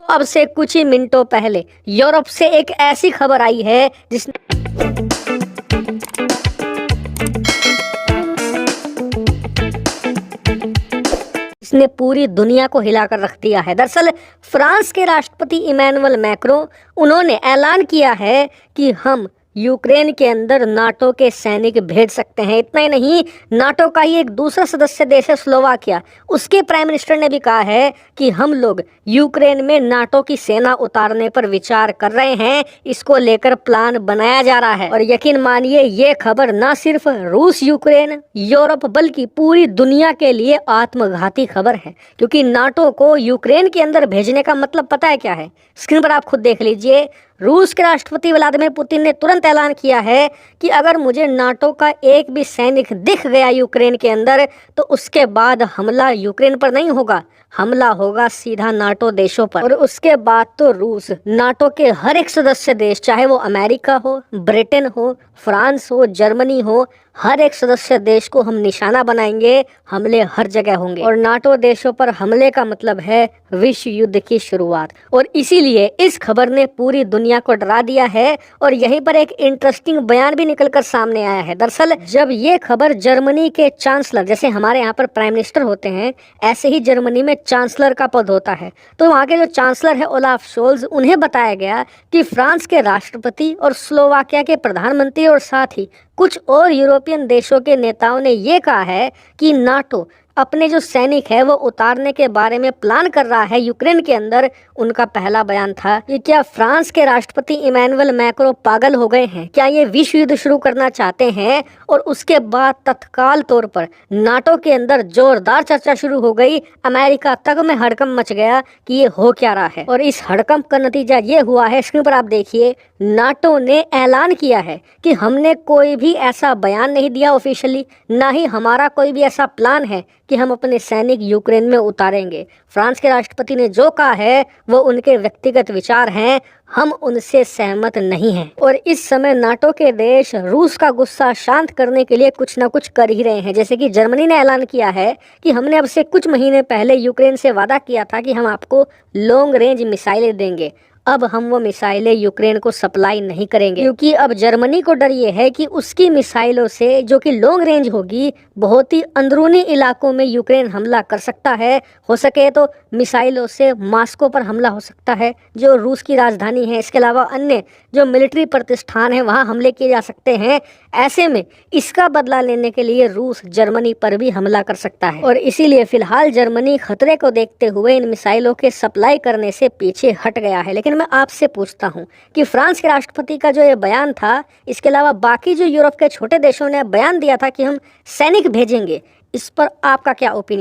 तो अब से कुछ ही मिनटों पहले यूरोप से एक ऐसी खबर आई है जिसने पूरी दुनिया को हिलाकर रख दिया है। दरअसल फ्रांस के राष्ट्रपति इमैनुअल मैक्रों उन्होंने ऐलान किया है कि हम यूक्रेन के अंदर नाटो के सैनिक भेज सकते हैं। इतना ही नहीं, नाटो का ही एक दूसरा सदस्य देश है स्लोवाकिया, उसके प्राइम मिनिस्टर ने भी कहा है कि हम लोग यूक्रेन में नाटो की सेना उतारने पर विचार कर रहे हैं। इसको लेकर प्लान बनाया जा रहा है। और यकीन मानिए ये खबर न सिर्फ रूस, यूक्रेन, यूरोप बल्कि पूरी दुनिया के लिए आत्मघाती खबर है, क्योंकि नाटो को यूक्रेन के अंदर भेजने का मतलब पता है क्या है? स्क्रीन पर आप खुद देख लीजिए। रूस के राष्ट्रपति व्लादिमीर पुतिन ने तुरंत ऐलान किया है कि अगर मुझे नाटो का एक भी सैनिक दिख गया यूक्रेन के अंदर तो उसके बाद हमला यूक्रेन पर नहीं होगा, हमला होगा सीधा नाटो देशों पर। और उसके बाद तो रूस नाटो के हर एक सदस्य देश, चाहे वो अमेरिका हो, ब्रिटेन हो, फ्रांस हो, जर्मनी हो, हर एक सदस्य देश को हम निशाना बनाएंगे। हमले हर जगह होंगे और नाटो देशों पर हमले का मतलब है विश्व युद्ध की शुरुआत। और इसीलिए इस खबर ने पूरी दुनिया को डरा दिया है। और यहीं पर एक इंटरेस्टिंग बयान भी निकलकर सामने आया है। दरअसल जब ये खबर जर्मनी के चांसलर, जैसे हमारे यहाँ पर प्राइम मिनिस्टर होते हैं ऐसे ही जर्मनी में चांसलर का पद होता है, तो वहाँ के जो चांसलर है ओलाफ शोल्ज, उन्हें बताया गया कि फ्रांस के राष्ट्रपति और स्लोवाकिया के प्रधानमंत्री और साथ ही कुछ और यूरोपियन देशों के नेताओं ने ये कहा है कि नाटो अपने जो सैनिक है वो उतारने के बारे में प्लान कर रहा है यूक्रेन के अंदर। उनका पहला बयान था कि क्या फ्रांस के राष्ट्रपति इमैनुअल मैक्रों पागल हो गए हैं? क्या ये विश्व युद्ध शुरू करना चाहते हैं? और उसके बाद तत्काल तौर पर नाटो के अंदर जोरदार चर्चा शुरू हो गई। अमेरिका तक में हड़कंप मच गया कि ये हो क्या रहा है। और इस हड़कंप का नतीजा ये हुआ है, स्क्रीन पर आप देखिए, नाटो ने ऐलान किया है कि हमने कोई भी ऐसा बयान नहीं दिया ऑफिशियली, ना ही हमारा कोई भी ऐसा प्लान है कि हम अपने सैनिक यूक्रेन में उतारेंगे। फ्रांस के राष्ट्रपति ने जो कहा है वो उनके व्यक्तिगत विचार हैं, हम उनसे सहमत नहीं हैं। और इस समय नाटो के देश रूस का गुस्सा शांत करने के लिए कुछ ना कुछ कर ही रहे हैं। जैसे कि जर्मनी ने ऐलान किया है कि हमने अब से कुछ महीने पहले यूक्रेन से वादा किया था कि हम आपको लॉन्ग रेंज मिसाइलें देंगे। अब हम वो मिसाइलें यूक्रेन को सप्लाई नहीं करेंगे, क्योंकि अब जर्मनी को डर ये है कि उसकी मिसाइलों से, जो कि लॉन्ग रेंज होगी, बहुत ही अंदरूनी इलाकों में यूक्रेन हमला कर सकता है। हो सके तो मिसाइलों से मॉस्को पर हमला हो सकता है, जो रूस की राजधानी है। इसके अलावा अन्य जो मिलिट्री प्रतिष्ठान है वहाँ हमले किए जा सकते हैं। ऐसे में इसका बदला लेने के लिए रूस जर्मनी पर भी हमला कर सकता है। और इसीलिए फिलहाल जर्मनी खतरे को देखते हुए इन मिसाइलों के सप्लाई करने से पीछे हट गया है। लेकिन मैं आपसे पूछता हूं कि फ्रांस के राष्ट्रपति का जो ये बयान था, इसके अलावा बाकी जो यूरोप के छोटे देशों ने बयान दिया था कि हम सैनिक भेजेंगे, इस पर आपका क्या ओपिनियन?